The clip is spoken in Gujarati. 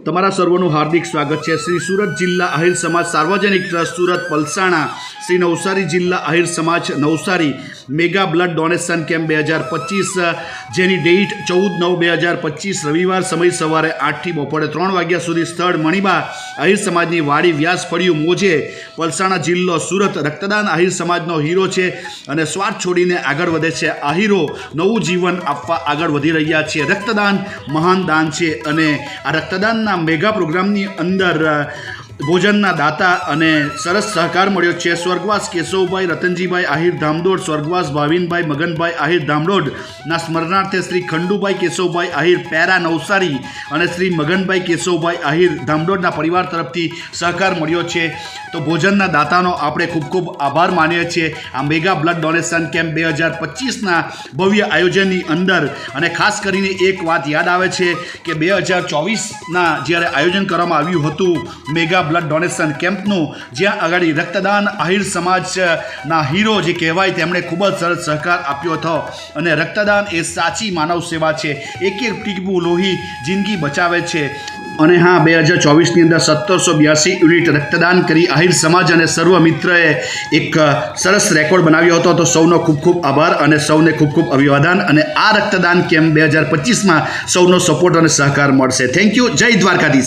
તમારા સર્વનું હાર્દિક સ્વાગત છે। શ્રી સુરત જિલ્લા આહિર સમાજ સાર્વજનિક ટ્રસ્ટ સુરત પલસાણા, શ્રી નવસારી જિલ્લા આહિર સમાજ Navsari mega blood donation camp 2025 જેની ડેટ 14/9/2025 રવિવાર, સમય સવારે 8 થી બપોરે 3 વાગ્યા સુધી, સ્થળ મણિબા આહિર સમાજની વાડી, વ્યાસ ફળિયું, મોજે, પલસાણા જિલ્લો સુરત। રક્તદાન આહિર સમાજનો હીરો છે અને સ્વાર્થ છોડીને આગળ વધે છે। આહિરો નવું જીવન આપવા આગળ વધી રહ્યા છે। રક્તદાન મહાન દાન છે અને આ રક્તદાનના મેગા પ્રોગ્રામની અંદર ભોજનના દાતા અને સરસ સહકાર મળ્યો છે। સ્વર્ગવાસ કેશવભાઈ રતનજીભાઈ આહિર ધામડોળ, સ્વર્ગવાસ ભાવિનભાઈ મગનભાઈ આહિર ધામડોળના સ્મરણાર્થે શ્રી ખંડુભાઈ કેશવભાઈ આહિર પેરા નવસારી અને શ્રી મગનભાઈ કેશવભાઈ આહિર ધામડોળના પરિવાર તરફથી સહકાર મળ્યો છે। તો ભોજનના દાતાનો આપણે ખૂબ ખૂબ આભાર માનીએ છીએ આ મેગા બ્લડ ડોનેશન કેમ્પ 2025ના ભવ્ય આયોજનની અંદર। અને ખાસ કરીને એક વાત યાદ આવે છે કે 2024ના જ્યારે આયોજન કરવામાં આવ્યું હતું મેગા બ્લડ ડોનેશન કેમ્પનું, જ્યાં આગળ રક્તદાન આહિર સમાજના હીરો જે કહેવાય તેમણે ખૂબ જ સરસ સહકાર આપ્યો હતો અને રક્તદાન એ સાચી માનવ સેવા છે। એક એક ટીપું લોહી જિંદગી બચાવે છે। અને હા, 2024ની અંદર 1782 યુનિટ રક્તદાન કરી આહિર સમાજ અને સર્વ મિત્રએ એક સરસ રેકોર્ડ બનાવ્યો હતો। તો સૌનો ખૂબ ખૂબ આભાર અને સૌને ખૂબ ખૂબ અભિવાદન। અને આ રક્તદાન કેમ્પ 2025માં સૌનો સપોર્ટ અને સહકાર મળશે। Thank you. જય દ્વારકાધીશ।